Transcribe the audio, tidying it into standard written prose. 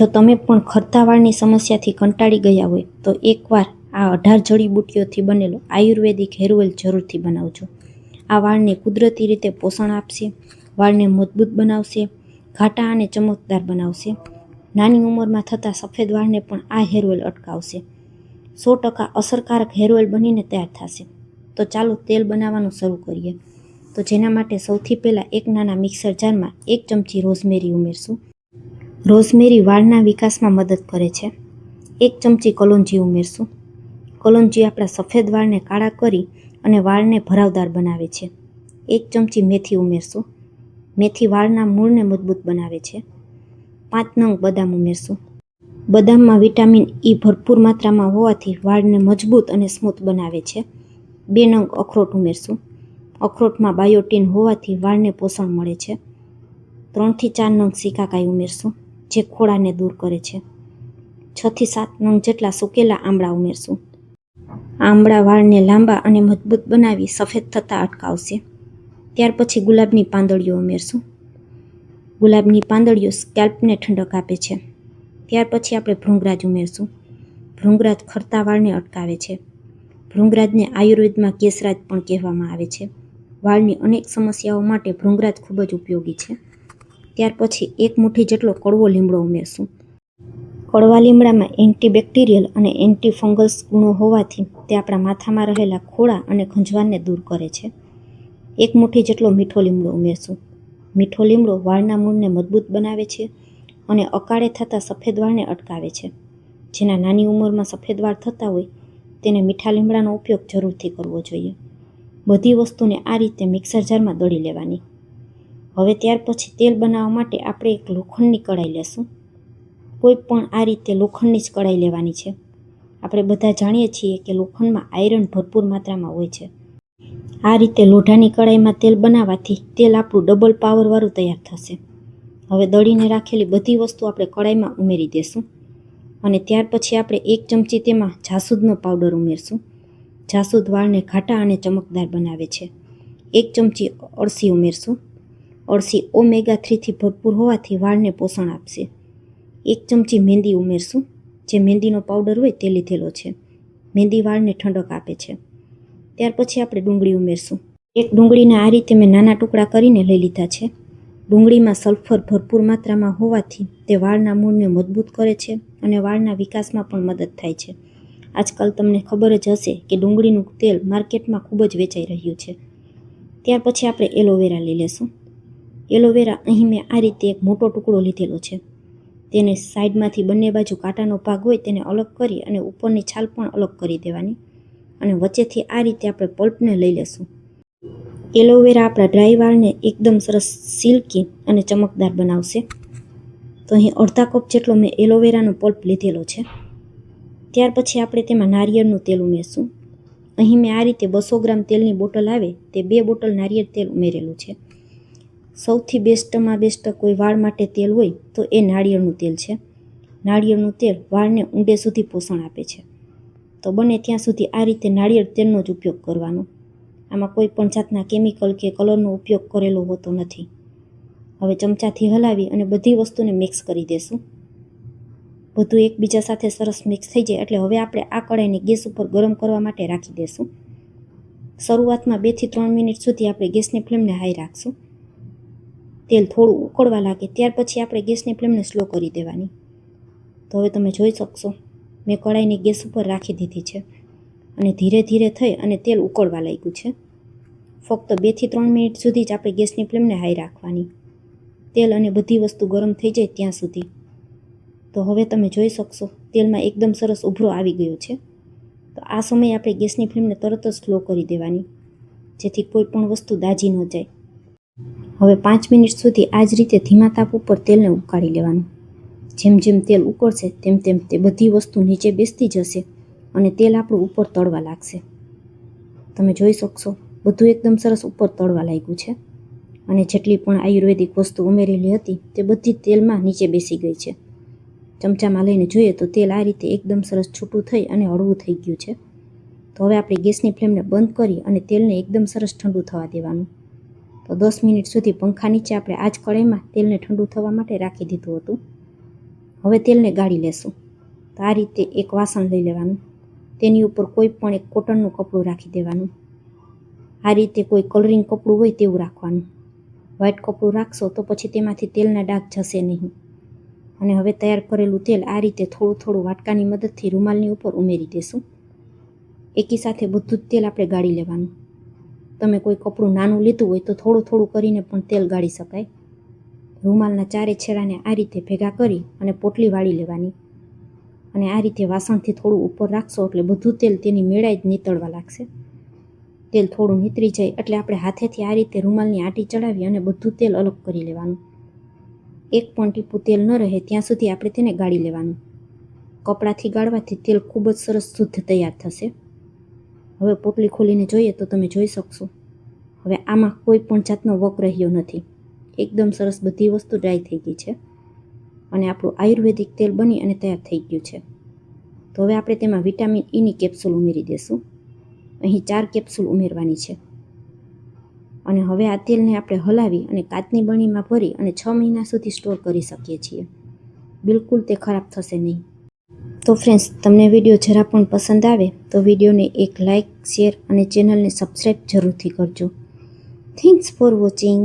જો તમે પણ ખરતા વાળની સમસ્યાથી કંટાળી ગયા હોય તો એકવાર આ 18 જડીબુટ્ટીઓથી બનેલો આયુર્વેદિક હેર ઓઇલ જરૂરથી બનાવજો. આ વાળને કુદરતી રીતે પોષણ આપશે, વાળને મજબૂત બનાવશે, ઘાટા અને ચમકદાર બનાવશે. નાની ઉંમરમાં થતા સફેદ વાળને પણ આ હેર ઓઇલ અટકાવશે. 100% અસરકારક હેર ઓઇલ બનીને તૈયાર થશે. તો ચાલો તેલ બનાવવાનું શરૂ કરીએ. તો જેના માટે સૌથી પહેલાં એક નાના મિક્સર જારમાં 1 ચમચી રોઝમેરી ઉમેરશું. રોઝમેરી વાળના વિકાસમાં મદદ કરે છે. 1 ચમચી કલોંજી ઉમેરશું. કલોંજી આપણા સફેદ વાળને કાળા કરી અને વાળને ભરાવદાર બનાવે છે. 1 ચમચી મેથી ઉમેરશું. મેથી વાળના મૂળને મજબૂત બનાવે છે. 5 નંગ બદામ ઉમેરશું. બદામમાં વિટામિન ઈ ભરપૂર માત્રામાં હોવાથી વાળને મજબૂત અને સ્મૂથ બનાવે છે. 2 નંગ અખરોટ ઉમેરશું. અખરોટમાં બાયોટીન હોવાથી વાળને પોષણ મળે છે. 3 થી 4 નંગ શિકાકાઈ ઉમેરશું, જે ખોડાને દૂર કરે છે. 6 થી 7 નંગ જેટલા સૂકેલા આમળા ઉમેરશું. આમળા વાળને લાંબા અને મજબૂત બનાવી સફેદ થતાં અટકાવશે. ત્યાર પછી ગુલાબની પાંદડીઓ ઉમેરશું. ગુલાબની પાંદડીઓ સ્કેલ્પને ઠંડક આપે છે. ત્યાર પછી આપણે ભૃંગરાજ ઉમેરશું. ભૃંગરાજ ખરતા વાળને અટકાવે છે. ભૃંગરાજને આયુર્વેદમાં કેસરાજ પણ કહેવામાં આવે છે. વાળની અનેક સમસ્યાઓ માટે ભૃંગરાજ ખૂબ જ ઉપયોગી છે. ત્યાર પછી 1 મુઠ્ઠી જેટલો કડવો લીમડો ઉમેરશું. કડવા લીમડામાં એન્ટીબેક્ટેરિયલ અને એન્ટીફંગલ્સ ગુણો હોવાથી તે આપણા માથામાં રહેલા ખોડા અને ખંજવાળને દૂર કરે છે. 1 મુઠ્ઠી જેટલો મીઠો લીમડો ઉમેરશું. મીઠો લીમડો વાળના મૂળને મજબૂત બનાવે છે અને અકાળે થતા સફેદ વાળને અટકાવે છે. જેના નાની ઉંમરમાં સફેદ વાળ થતા હોય તેને મીઠા લીમડાનો ઉપયોગ જરૂરથી કરવો જોઈએ. બધી વસ્તુને આ રીતે મિક્સર જારમાં દળી લેવાની. હવે ત્યાર પછી તેલ બનાવવા માટે આપણે એક લોખંડની કડાઈ લેશું. કોઈ પણ આ રીતે લોખંડની જ કડાઈ લેવાની છે. આપણે બધા જાણીએ છીએ કે લોખંડમાં આયરન ભરપૂર માત્રામાં હોય છે. આ રીતે લોઢાની કડાઈમાં તેલ બનાવવાથી તેલ આપણું ડબલ પાવરવાળું તૈયાર થશે. હવે દળીને રાખેલી બધી વસ્તુ આપણે કડાઈમાં ઉમેરી દઈશું અને ત્યાર પછી આપણે 1 ચમચી તેમાં જાસૂદનો પાવડર ઉમેરશું. જાસૂદ વાળને ઘાટા અને ચમકદાર બનાવે છે. 1 ચમચી અળસી ઉમેરશું. અળસી ઓમેગા 3 થી ભરપૂર હોવાથી વાળને પોષણ આપશે. 1 ચમચી મહેંદી ઉમેરશું. જે મહેંદીનો પાવડર હોય તે લીધેલો છે. મહેંદી વાળને ઠંડક આપે છે. ત્યાર પછી આપણે ડુંગળી ઉમેરશું. એક ડુંગળીને આ રીતે મેં નાના ટુકડા કરીને લઈ લીધા છે. ડુંગળીમાં સલ્ફર ભરપૂર માત્રામાં હોવાથી તે વાળના મૂળને મજબૂત કરે છે અને વાળના વિકાસમાં પણ મદદ થાય છે. આજકાલ તમને ખબર જ હશે કે ડુંગળીનું તેલ માર્કેટમાં ખૂબ જ વેચાઈ રહ્યું છે. ત્યાર પછી આપણે એલોવેરા લઈ લેશું. એલોવેરા અહીં મેં આ રીતે એક મોટો ટુકડો લીધેલો છે. તેને સાઈડમાંથી બંને બાજુ કાંટાનો ભાગ હોય તેને અલગ કરી અને ઉપરની છાલ પણ અલગ કરી દેવાની અને વચ્ચેથી આ રીતે આપણે પલ્પને લઈ લેશું. એલોવેરા આપણા ડ્રાય વાળને એકદમ સરસ સિલ્કી અને ચમકદાર બનાવશે. તો અહીં અડધા કપ જેટલો મેં એલોવેરાનો પલ્પ લીધેલો છે. ત્યાર પછી આપણે તેમાં નારિયેળનું તેલ ઉમેરશું. અહીં મેં આ રીતે 200 ગ્રામ તેલની બોટલ આવે તે 2 બોટલ નારિયેળ તેલ ઉમેરેલું છે. સૌથી બેસ્ટમાં બેસ્ટ કોઈ વાળ માટે તેલ હોય તો એ નાળિયેરનું તેલ છે. નાળિયેરનું તેલ વાળને ઊંડે સુધી પોષણ આપે છે. તો બને ત્યાં સુધી આ રીતે નાળિયેર તેલનો જ ઉપયોગ કરવાનો. આમાં કોઈ પણ જાતના કેમિકલ કે કલરનો ઉપયોગ કરેલો હોતો નથી. હવે ચમચાથી હલાવી અને બધી વસ્તુને મિક્સ કરી દેશું. બધું એકબીજા સાથે સરસ મિક્સ થઈ જાય એટલે હવે આપણે આ કડાઈને ગેસ ઉપર ગરમ કરવા માટે રાખી દેશું. શરૂઆતમાં 2 થી 3 મિનિટ સુધી આપણે ગેસની ફ્લેમને હાઈ રાખશું. તેલ થોડું ઉકળવા લાગે ત્યાર પછી આપણે ગેસની ફ્લેમને સ્લો કરી દેવાની. તો હવે તમે જોઈ શકશો મેં કડાઈને ગેસ ઉપર રાખી દીધી છે અને ધીરે ધીરે થઈ અને તેલ ઉકળવા લાગ્યું છે. ફક્ત 2 થી 3 મિનિટ સુધી જ આપણે ગેસની ફ્લેમને હાઈ રાખવાની. તેલ અને બધી વસ્તુ ગરમ થઈ જાય ત્યાં સુધી. તો હવે તમે જોઈ શકશો તેલમાં એકદમ સરસ ઉભરો આવી ગયો છે. તો આ સમયે આપણે ગેસની ફ્લેમને તરત જ સ્લો કરી દેવાની, જેથી કોઈ પણ વસ્તુ દાજી ન જાય. હવે 5 મિનિટ સુધી આ જ રીતે ધીમા તાપ ઉપર તેલને ઉકાળી લેવાનું. જેમ જેમ તેલ ઉકળશે તેમ તેમ તે બધી વસ્તુ નીચે બેસતી જશે અને તેલ આપણું ઉપર તળવા લાગશે. તમે જોઈ શકશો બધું એકદમ સરસ ઉપર તળવા લાગ્યું છે અને જેટલી પણ આયુર્વેદિક વસ્તુ ઉમેરેલી હતી તે બધી તેલમાં નીચે બેસી ગઈ છે. ચમચામાં લઈને જોઈએ તો તેલ આ રીતે એકદમ સરસ છૂટું થઈ અને હળવું થઈ ગયું છે. તો હવે આપણે ગેસની ફ્લેમને બંધ કરી અને તેલને એકદમ સરસ ઠંડુ થવા દેવાનું. તો 10 મિનિટ સુધી પંખા નીચે આપણે આ જ કડાઈમાં તેલને ઠંડુ થવા માટે રાખી દીધું હતું. હવે તેલને ગાળી લેશું. તો આ રીતે એક વાસણ લઈ લેવાનું, તેની ઉપર કોઈ પણ એક કોટનનું કપડું રાખી દેવાનું. આ રીતે કોઈ કલરિંગ કપડું હોય તેવું રાખવાનું. વ્હાઇટ કપડું રાખશો તો પછી તેમાંથી તેલના ડાઘ જશે નહીં. અને હવે તૈયાર કરેલું તેલ આ રીતે થોડું થોડું વાટકાની મદદથી રૂમાલની ઉપર ઉમેરી દેશું. એકી સાથે બધું જ તેલ આપણે ગાળી લેવાનું. તમે કોઈ કપડું નાનું લીધું હોય તો થોડું થોડું કરીને પણ તેલ ગાળી શકાય. રૂમાલના ચારે છેડાને આ રીતે ભેગા કરી અને પોટલી વાળી લેવાની. અને આ રીતે વાસણથી થોડું ઉપર રાખશો એટલે બધું તેલ તેની મેળાએ જ નીતળવા લાગશે. તેલ થોડું નીતરી જાય એટલે આપણે હાથેથી આ રીતે રૂમાલની આંટી ચડાવી અને બધું તેલ અલગ કરી લેવાનું. એક પણ ટીપું તેલ ન રહે ત્યાં સુધી આપણે તેને ગાળી લેવાનું. કપડાથી ગાળવાથી તેલ ખૂબ જ સરસ શુદ્ધ તૈયાર થશે. હવે પોટલી ખોલીને જોઈએ તો તમે જોઈ શકશો. હવે આમાં કોઈ પણ જાતનો વક રહ્યો નથી. એકદમ સરસ બધી વસ્તુ ડ્રાય થઈ ગઈ છે અને આપણું આયુર્વેદિક તેલ બની અને તૈયાર થઈ ગયું છે. તો હવે આપણે તેમાં વિટામિન ઈની કેપ્સ્યુલ ઉમેરી દઈશું. અહીં 4 કેપ્સ્યુલ ઉમેરવાની છે. અને હવે આ તેલને આપણે હલાવી અને કાચની બરણીમાં ભરી અને 6 મહિના સુધી સ્ટોર કરી શકીએ છીએ. બિલકુલ તે ખરાબ થશે નહીં. તો ફ્રેન્ડ્સ, તમને વિડીયો જરા પણ પસંદ આવે તો વિડીયોને એક લાઇક, શેર અને ચેનલને સબસ્ક્રાઈબ જરૂરથી કરજો. Thanks for watching.